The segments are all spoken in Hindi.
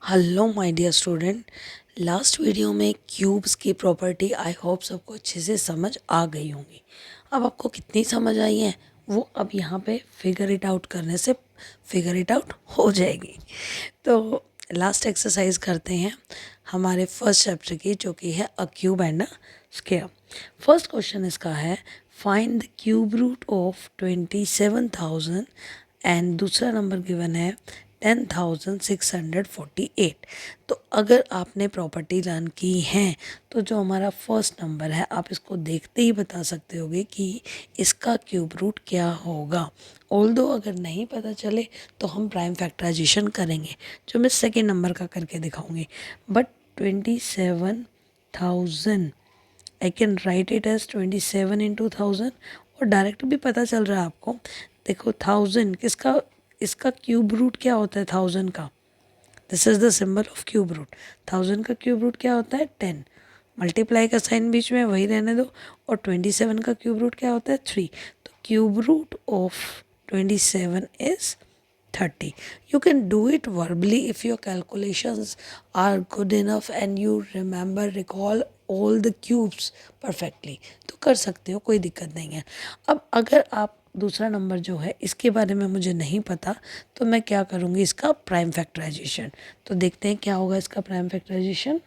Hello my dear student. Last video में क्यूब्स की प्रॉपर्टी आई होप सबको अच्छे से समझ आ गई होंगी। अब आपको कितनी समझ आई है वो अब यहाँ पे फिगर इट आउट करने से फिगर इट आउट हो जाएगी। तो लास्ट एक्सरसाइज करते हैं हमारे फर्स्ट चैप्टर की, जो कि है a cube and a square. First question इसका है find the cube root of 27,000 and दूसरा नंबर गिवन है 10,648। तो अगर आपने प्रॉपर्टी लर्न की है तो जो हमारा फर्स्ट नंबर है आप इसको देखते ही बता सकते होगे कि इसका क्यूब रूट क्या होगा। ऑल्दो अगर नहीं पता चले तो हम प्राइम फैक्टराइजेशन करेंगे, जो मैं सेकेंड नंबर का करके दिखाऊंगी। But 27,000 I can write it as 27 into 1000, और डायरेक्ट भी पता चल रहा है आपको। देखो 1000 किसका, इसका क्यूब रूट क्या होता है 1000 का। This is the symbol of cube root. 1000 का क्यूब रूट क्या होता है 10। मल्टीप्लाई का साइन बीच में वही रहने दो। और 27 का क्यूब रूट क्या होता है 3। तो cube root of 27 is 30. You can do it verbally if your calculations are good enough and you recall all the cubes perfectly. तो कर सकते हो, कोई दिक्कत नहीं है। अब अगर आप दूसरा नंबर जो है इसके बारे में मुझे नहीं पता तो मैं क्या करूँगी, इसका प्राइम फैक्टराइजेशन। तो देखते हैं क्या होगा इसका प्राइम फैक्टराइजेशन।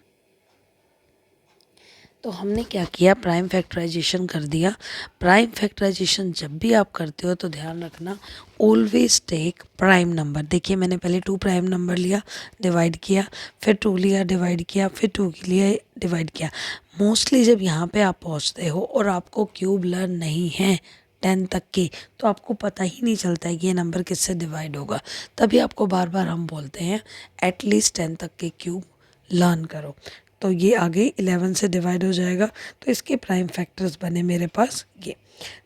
तो हमने क्या किया, प्राइम फैक्टराइजेशन कर दिया। प्राइम फैक्टराइजेशन जब भी आप करते हो तो ध्यान रखना, ऑलवेज टेक प्राइम नंबर। देखिए मैंने पहले 2 प्राइम नंबर लिया, डिवाइड किया, फिर 2 लिया, डिवाइड किया, फिर 2 लिया, डिवाइड किया। मोस्टली जब यहाँ पे आप पहुँचते हो और आपको क्यूब लर्न नहीं है 10 तक के, तो आपको पता ही नहीं चलता है कि ये नंबर किससे डिवाइड होगा। तभी आपको बार बार हम बोलते हैं एटलीस्ट 10 तक के क्यूब लर्न करो। तो ये आगे 11 से डिवाइड हो जाएगा, तो इसके प्राइम फैक्टर्स बने मेरे पास ये।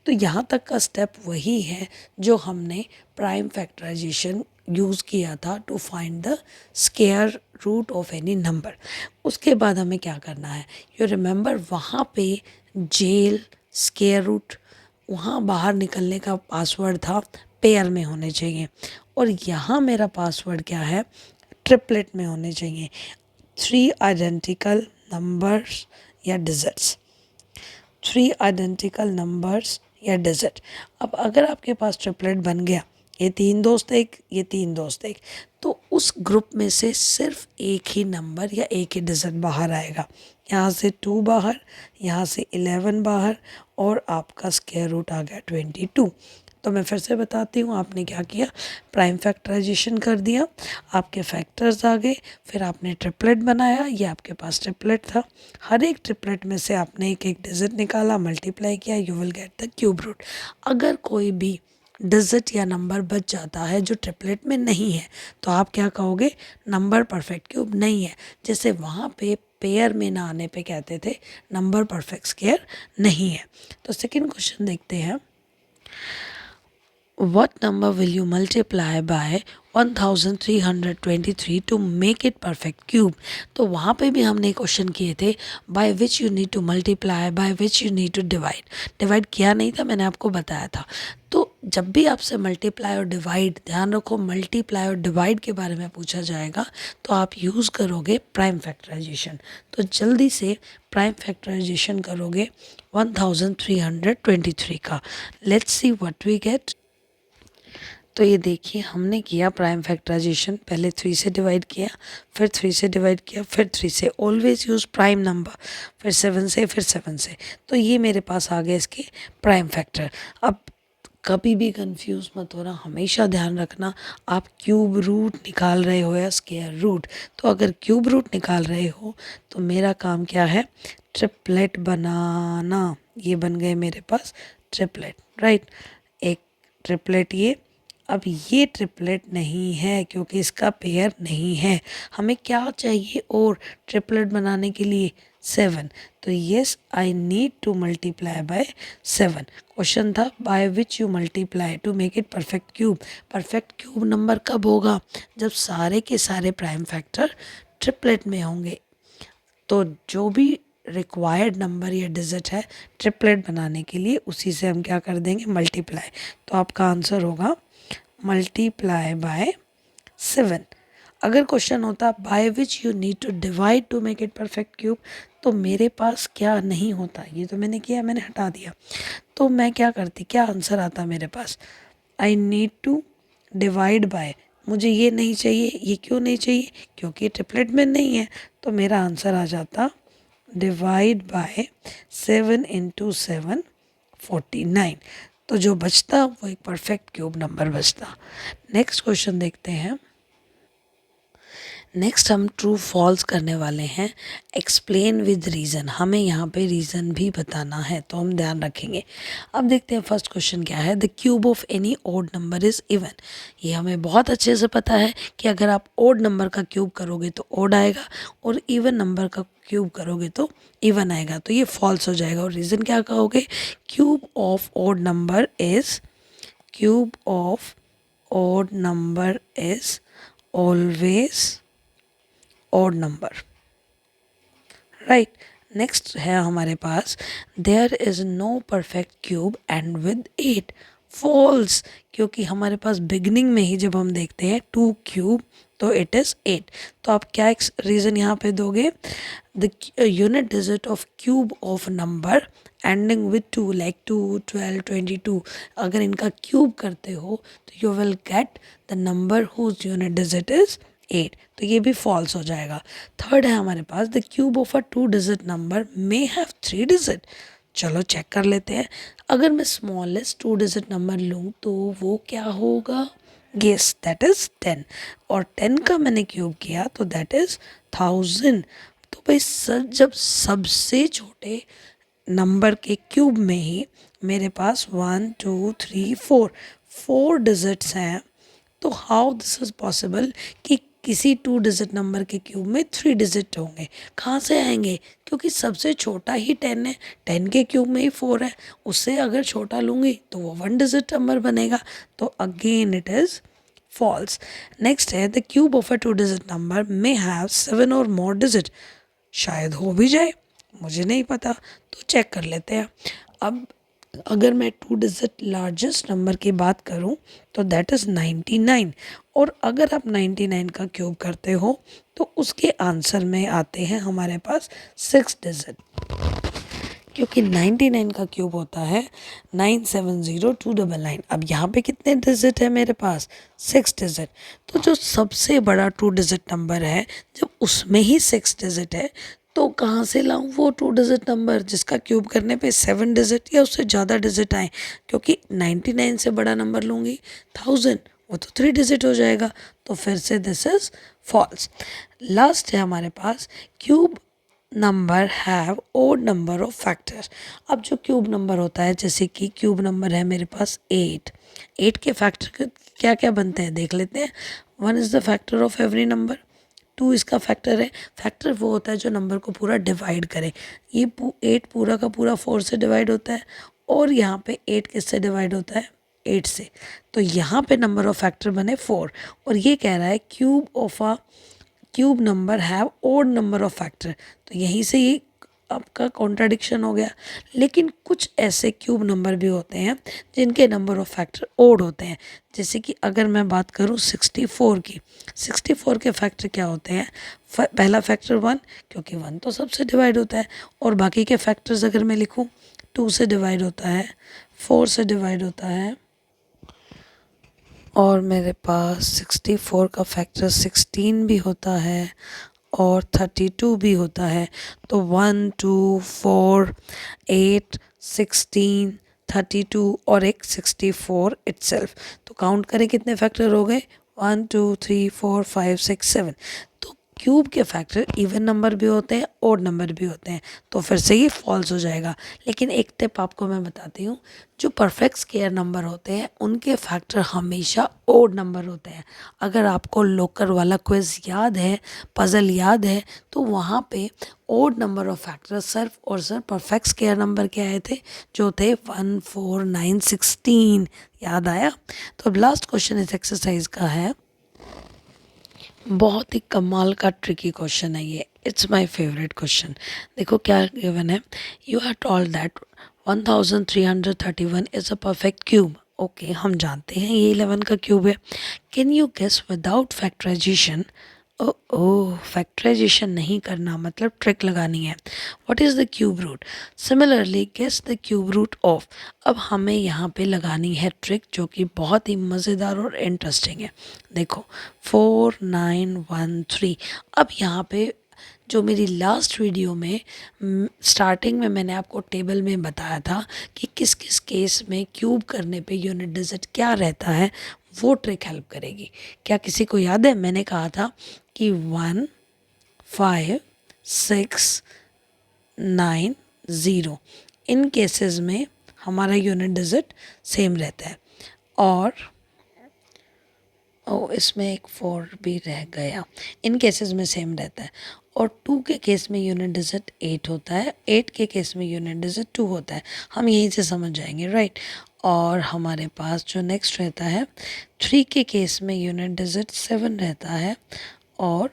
तो यहाँ तक का स्टेप वही है जो हमने प्राइम फैक्टराइजेशन यूज़ किया था to find the square root of any number. उसके बाद हमें क्या करना है, यू रिमेंबर वहाँ पे जेल स्क्वायर रूट, वहाँ बाहर निकलने का पासवर्ड था पेयर में होने चाहिए, और यहाँ मेरा पासवर्ड क्या है, ट्रिपलेट में होने चाहिए। 3 आइडेंटिकल नंबर्स या डिजिट्स, 3 आइडेंटिकल नंबर्स या डिजिट। अब अगर आपके पास ट्रिपलेट बन गया, ये 3 दोस्त एक, ये 3 दोस्त एक, तो उस ग्रुप में से सिर्फ एक ही नंबर या एक ही डिजिट बाहर आएगा। यहाँ से 2 बाहर, यहाँ से 11 बाहर, और आपका स्क्वायर रूट आ गया 22। तो मैं फिर से बताती हूँ, आपने क्या किया, प्राइम फैक्टराइजेशन कर दिया, आपके फैक्टर्स आ गए, फिर आपने ट्रिपलेट बनाया, ये आपके पास ट्रिपलेट था। हर एक ट्रिपलेट में से आपने एक एक डिजिट निकाला, मल्टीप्लाई किया, you will get the cube root. अगर कोई भी डिजिट या नंबर बच जाता है जो ट्रिपलेट में नहीं है, तो आप क्या कहोगे, नंबर परफेक्ट क्यूब नहीं है। जैसे वहाँ पे पेयर में ना आने पे कहते थे नंबर परफेक्ट स्क्वायर नहीं है। तो सेकंड क्वेश्चन देखते हैं, what number will you multiply by 1323 to make it perfect cube। तो वहाँ पे भी हमने क्वेश्चन किए थे by which you need to multiply, by which you need to divide। Divide किया नहीं था, मैंने आपको बताया था। तो जब भी आपसे मल्टीप्लाई और डिवाइड, ध्यान रखो मल्टीप्लाई और डिवाइड के बारे में पूछा जाएगा तो आप यूज़ करोगे प्राइम फैक्टराइजेशन। तो जल्दी से प्राइम फैक्टराइजेशन करोगे 1323 का। Let's see what we get. तो ये देखिए हमने किया प्राइम फैक्टराइजेशन, पहले 3 से डिवाइड किया, फिर 3 से डिवाइड किया, फिर 3 से, ऑलवेज यूज़ प्राइम नंबर, फिर 7 से, फिर 7 से। तो ये मेरे पास आ गए इसके प्राइम फैक्टर। अब कभी भी कंफ्यूज मत होना, हमेशा ध्यान रखना आप क्यूब रूट निकाल रहे हो या स्क्वायर रूट। तो अगर क्यूब रूट निकाल रहे हो तो मेरा काम क्या है, ट्रिपलेट बनाना। ये बन गए मेरे पास ट्रिपलेट, राइट। एक ट्रिपलेट ये। अब ये ट्रिपलेट नहीं है क्योंकि इसका पेयर नहीं है। हमें क्या चाहिए और ट्रिपलेट बनाने के लिए 7। तो yes I need to multiply by 7। Question था by which you multiply to make it perfect cube. Perfect cube number कब होगा, जब सारे के सारे प्राइम फैक्टर ट्रिपलेट में होंगे। तो जो भी रिक्वायर्ड नंबर या डिजिट है ट्रिपलेट बनाने के लिए, उसी से हम क्या कर देंगे, मल्टीप्लाई। तो आपका आंसर होगा मल्टीप्लाई बाय 7। अगर क्वेश्चन होता by which you need to divide to make it perfect cube, तो मेरे पास क्या नहीं होता, ये तो मैंने किया, मैंने हटा दिया, तो मैं क्या करती, क्या आंसर आता मेरे पास, I need to divide by, मुझे ये नहीं चाहिए, ये क्यों नहीं चाहिए, क्योंकि ट्रिपलेट में नहीं है, तो मेरा आंसर आ जाता डिवाइड बाय 7 इंटू 7 49। तो जो बचता वो एक परफेक्ट क्यूब नंबर बचता। नेक्स्ट क्वेश्चन देखते हैं। नेक्स्ट हम ट्रू फॉल्स करने वाले हैं। एक्सप्लेन विद रीज़न, हमें यहाँ पे रीज़न भी बताना है, तो हम ध्यान रखेंगे। अब देखते हैं फर्स्ट क्वेश्चन क्या है। The cube of any odd number is even. ये हमें बहुत अच्छे से पता है कि अगर आप ओड नंबर का क्यूब करोगे तो ओड आएगा, और इवन नंबर का क्यूब करोगे तो इवन आएगा, तो ये फॉल्स हो जाएगा। और रीज़न क्या कहोगे, cube of odd number is, cube of odd number is always odd number, right. Next है हमारे पास, there is no perfect cube end with 8, false, क्योंकि हमारे पास बिगनिंग में ही जब हम देखते हैं 2 क्यूब तो इट इज़ 8। तो आप क्या रीज़न यहाँ पे दोगे, the unit digit of cube of number ending with 2 like 2, 12, 22, अगर इनका क्यूब करते हो तो you will get the number whose unit digit is 8, तो ये भी फॉल्स हो जाएगा। थर्ड है हमारे पास, the cube of a 2 digit number may have 3 digit. चलो चेक कर लेते हैं। अगर मैं स्मॉलेस्ट 2 डिजिट नंबर लूँ तो वो क्या होगा, गेस, दैट इज़ 10, और 10 का मैंने क्यूब किया तो दैट इज़ 1000। तो भाई जब सबसे छोटे नंबर के क्यूब में ही मेरे पास 1, 2, 3, 4 डिजिट्स हैं, तो हाउ दिस इज़ पॉसिबल कि किसी 2 डिजिट नंबर के क्यूब में 3 डिजिट होंगे, कहाँ से आएंगे, क्योंकि सबसे छोटा ही 10 है, 10 के क्यूब में ही 4 है, उससे अगर छोटा लूँगी तो वो 1 डिजिट नंबर बनेगा, तो again it is false. Next है, the cube of a 2 digit number may have 7 और मोर डिजिट, शायद हो भी जाए, मुझे नहीं पता, तो चेक कर लेते हैं। अब अगर मैं 2 डिजिट लार्जेस्ट नंबर की बात करूं तो दैट इज़ 99, और अगर आप 99 का क्यूब करते हो तो उसके आंसर में आते हैं हमारे पास 6 डिजिट, क्योंकि 99 का क्यूब होता है 970299। अब यहाँ पे कितने डिजिट है मेरे पास, 6 डिजिट, तो जो सबसे बड़ा 2 डिजिट नंबर है जब उसमें ही 6 डिजिट है, तो कहाँ से लाऊं वो 2 डिजिट नंबर जिसका क्यूब करने पे 7 डिजिट या उससे ज़्यादा डिजिट आए, क्योंकि 99 से बड़ा नंबर लूँगी 1000, वो तो 3 डिजिट हो जाएगा, तो फिर से दिस इज़ फॉल्स। लास्ट है हमारे पास, cube number have odd number of factor. अब जो क्यूब नंबर होता है, जैसे कि क्यूब नंबर है मेरे पास 8 के फैक्टर क्या क्या बनते हैं देख लेते हैं। 1 is the factor of every number, 2 इसका फैक्टर है, फैक्टर वो होता है जो नंबर को पूरा डिवाइड करे, ये 8 पूरा का पूरा 4 से डिवाइड होता है, और यहाँ पे 8 किससे डिवाइड होता है, 8 से, तो यहाँ पे नंबर ऑफ फैक्टर बने 4, और ये कह रहा है cube of a cube number have odd number of factor, तो यहीं से ये आपका कॉन्ट्राडिक्शन हो गया। लेकिन कुछ ऐसे क्यूब नंबर भी होते हैं जिनके नंबर ऑफ फैक्टर ओड होते हैं, जैसे कि अगर मैं बात करूं 64 की, 64 के फैक्टर क्या होते हैं, पहला फैक्टर 1, क्योंकि 1 तो सबसे डिवाइड होता है, और बाकी के फैक्टर्स अगर मैं लिखूं 2 से डिवाइड होता है, 4 से डिवाइड होता है, और मेरे पास 64 का फैक्टर 16 भी होता है और 32 भी होता है, तो 1, 2, 4, 8, 16, 32 और एक 64 इटसेल्फ, तो काउंट करें कितने फैक्टर हो गए, 1, 2, 3, 4, 5, 6, 7। तो क्यूब के फैक्टर इवन नंबर भी होते हैं, ओड नंबर भी होते हैं, तो फिर से ये फॉल्स हो जाएगा। लेकिन एक टिप आपको मैं बताती हूँ, जो परफेक्ट स्क्वायर नंबर होते हैं उनके फैक्टर हमेशा ओड नंबर होते हैं। अगर आपको लोकर वाला क्विज याद है, पजल याद है, तो वहाँ पे ओड नंबर ऑफ फैक्टर सिर्फ और सिर्फ परफेक्ट स्क्वायर नंबर के आए थे, जो थे 1, 4, 9, 16। याद आया। तो अब लास्ट क्वेश्चन इस एक्सरसाइज का है, बहुत ही कमाल का ट्रिकी क्वेश्चन है ये, इट्स माय फेवरेट क्वेश्चन। देखो क्या गिवन है, you are told that 1331 is a perfect cube, okay हम जानते हैं ये 11 का क्यूब है। Can you guess without factorization? Oh factorization नहीं करना मतलब ट्रिक लगानी है। What is the cube root? Similarly guess the cube root of. अब हमें यहाँ पे लगानी है ट्रिक जो कि बहुत ही मज़ेदार और इंटरेस्टिंग है। देखो 4913। अब यहाँ पे जो मेरी लास्ट वीडियो में स्टार्टिंग में मैंने आपको टेबल में बताया था कि किस किस केस में क्यूब करने पे यूनिट डिजिट क्या रहता है, वो ट्रिक हेल्प करेगी। क्या किसी को याद है? मैंने कहा था कि 1 5 6 9 0 इन केसेस में हमारा यूनिट डिजिट सेम रहता है। और इसमें एक 4 भी रह गया। इन केसेस में सेम रहता है। और 2 के केस में यूनिट डिजिट 8 होता है, 8 के केस में यूनिट डिजिट 2 होता है। हम यहीं से समझ जाएंगे, राइट। और हमारे पास जो नेक्स्ट रहता है 3 के केस में यूनिट डिजिट 7 रहता है और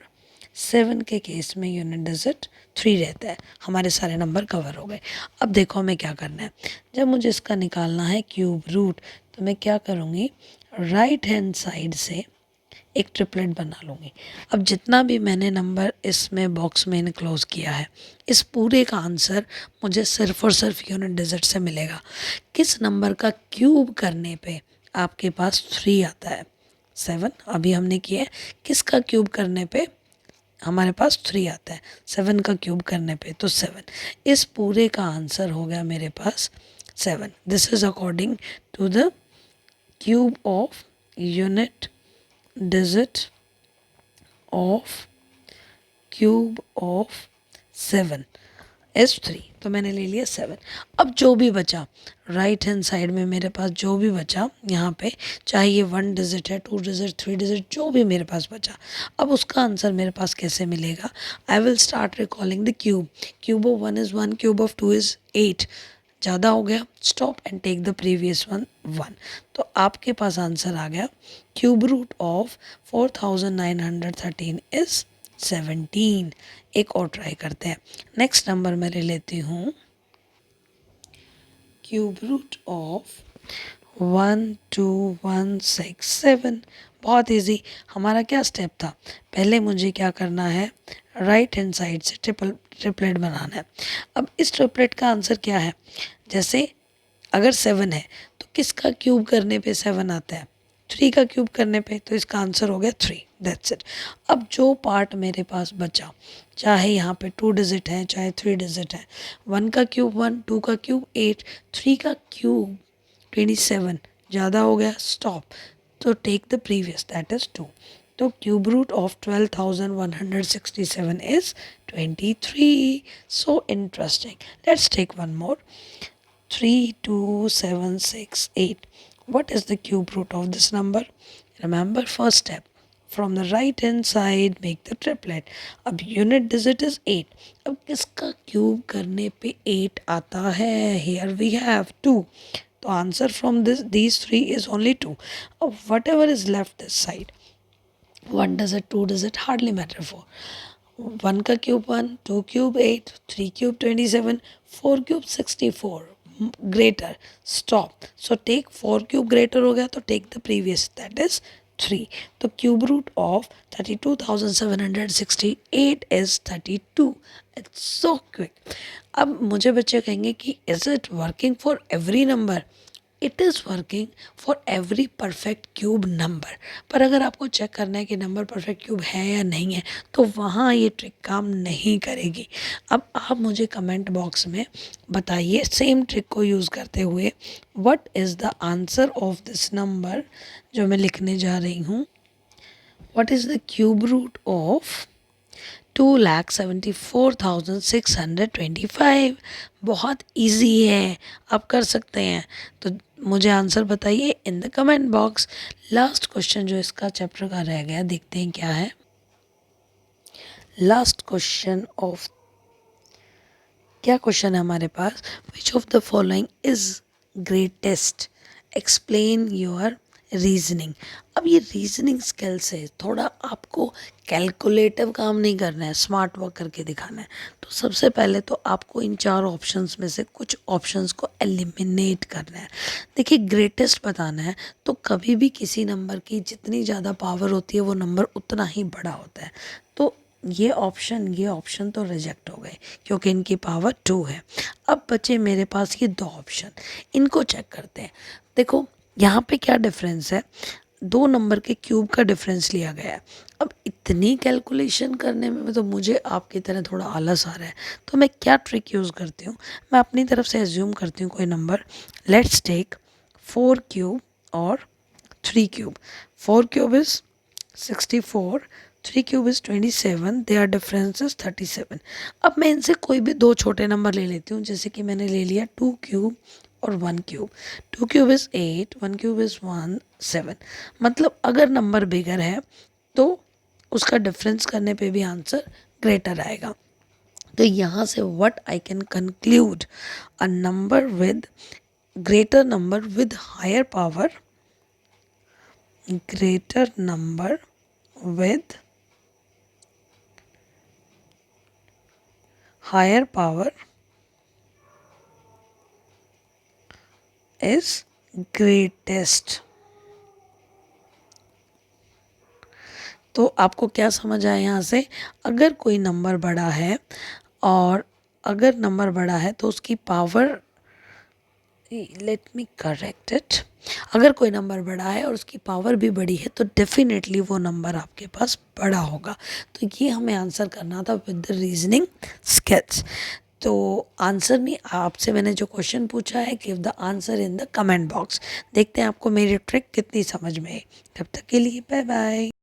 7 के केस में यूनिट डिजिट 3 रहता है। हमारे सारे नंबर कवर हो गए। अब देखो हमें क्या करना है। जब मुझे इसका निकालना है क्यूब रूट, तो मैं क्या करूँगी, राइट हैंड साइड से एक ट्रिपलेट बना लूँगी। अब जितना भी मैंने नंबर इसमें बॉक्स में इनक्लोज किया है, इस पूरे का आंसर मुझे सिर्फ और सिर्फ यूनिट डिजिट से मिलेगा। किस नंबर का क्यूब करने पे आपके पास 3 आता है? 7 अभी हमने किया है। किसका क्यूब करने पे हमारे पास 3 आता है? 7 का क्यूब करने पे तो 7। इस पूरे का आंसर हो गया मेरे पास 7। This is according to the cube of unit digit of cube of 7 is 3। तो मैंने ले लिया 7। अब जो भी बचा राइट हैंड साइड में मेरे पास जो भी बचा यहाँ पे, चाहे ये 1 डिजिट है, 2 डिजिट, 3 डिजिट, जो भी मेरे पास बचा, अब उसका आंसर मेरे पास कैसे मिलेगा? I will start recalling the cube. Cube of 1 is 1, cube of 2 is 8। ज़्यादा हो गया, stop and take the previous one 1। तो आपके पास आंसर आ गया क्यूब रूट ऑफ 4913 इज़ 17। एक और ट्राई करते हैं। नेक्स्ट नंबर मैं ले लेती हूँ क्यूब रूट ऑफ 12167। बहुत इजी। हमारा क्या स्टेप था? पहले मुझे क्या करना है, राइट हैंड साइड से ट्रिपलेट बनाना है। अब इस ट्रिपलेट का आंसर क्या है? जैसे अगर 7 है तो किसका क्यूब करने पे 7 आता है? 3 का क्यूब करने पे, तो इसका आंसर हो गया 3। That's it. अब जो पार्ट मेरे पास बचा, चाहे यहाँ पे 2 डिजिट है चाहे 3 डिजिट है, 1 का क्यूब 1, 2 का क्यूब 8, 3 का क्यूब 27। ज़्यादा हो गया, स्टॉप। तो take the previous, that is 2। तो cube root of 12,167 is 23। So interesting. Let's take one more. 32768. What is the cube root of this number? Remember first step. From the right hand side make the triplet. अब unit digit is 8. अब किसका क्यूब करने पे 8 आता है? Here we have 2. तो answer from these 3 is only 2. अब whatever is left this side, 1 digit, 2 digit, hardly matter for. 1 का cube 1, 2 cube 8, 3 cube 27, 4 cube 64, greater, stop. So take 4 cube greater हो गया तो take the previous, that is 3। तो cube root of 32,768 is 32। It's so quick. अब मुझे बच्चे कहेंगे कि is it working for every number? It is working for every perfect cube number. पर अगर आपको चेक करना है कि नंबर परफेक्ट क्यूब है या नहीं है, तो वहाँ ये ट्रिक काम नहीं करेगी। अब आप मुझे कमेंट बॉक्स में बताइए सेम ट्रिक को यूज़ करते हुए, what is the answer of this number जो मैं लिखने जा रही हूँ। What is the cube root of 2,74,625। बहुत इजी है, आप कर सकते हैं। तो मुझे आंसर बताइए in the comment box. Last question जो इसका चैप्टर का रह गया, देखते हैं क्या है। लास्ट क्वेश्चन ऑफ, क्या क्वेश्चन है हमारे पास? Which of the following is greatest, explain your reasoning. अब ये रीजनिंग स्किल्स है, थोड़ा आपको कैलकुलेटिव काम नहीं करना है, स्मार्ट वर्क करके दिखाना है। तो सबसे पहले तो आपको इन 4 ऑप्शंस में से कुछ ऑप्शंस को एलिमिनेट करना है। देखिए ग्रेटेस्ट बताना है तो कभी भी किसी नंबर की जितनी ज़्यादा पावर होती है वो नंबर उतना ही बड़ा होता है। तो ये ऑप्शन तो रिजेक्ट हो गए क्योंकि इनकी पावर 2 है। अब बचे मेरे पास ये 2 ऑप्शन, इनको चेक करते हैं। देखो यहाँ पे क्या डिफरेंस है, 2 नंबर के क्यूब का डिफरेंस लिया गया है। अब इतनी कैलकुलेशन करने में तो मुझे आपकी तरह थोड़ा आलस आ रहा है। तो मैं क्या ट्रिक यूज़ करती हूँ, मैं अपनी तरफ से एज्यूम करती हूँ कोई नंबर। लेट्स टेक 4 क्यूब और 3 cube. 4 cube is 64, 3 cube is 27, their difference is 37। अब मैं इनसे कोई भी 2 छोटे नंबर ले लेती हूँ, जैसे कि मैंने ले लिया 2 क्यूब और 1 cube. 2 cube is 8, 1 cube is 1, 7। मतलब अगर नंबर बिगर है तो उसका डिफरेंस करने पे भी आंसर ग्रेटर आएगा। तो यहाँ से what I can conclude, a number with greater number with higher power, greater number with higher power is greatest। तो आपको क्या समझ आया यहाँ से, अगर कोई नंबर बड़ा है और अगर नंबर बड़ा है तो उसकी power, let me correct it, अगर कोई नंबर बड़ा है और उसकी पावर भी बड़ी है तो डेफिनेटली वो नंबर आपके पास बड़ा होगा। तो ये हमें आंसर करना था विद द रीजनिंग स्किल्स। तो आंसर नहीं, आपसे मैंने जो क्वेश्चन पूछा है give the answer in the comment box. देखते हैं आपको मेरी ट्रिक कितनी समझ में आई। तब तक के लिए बाय बाय।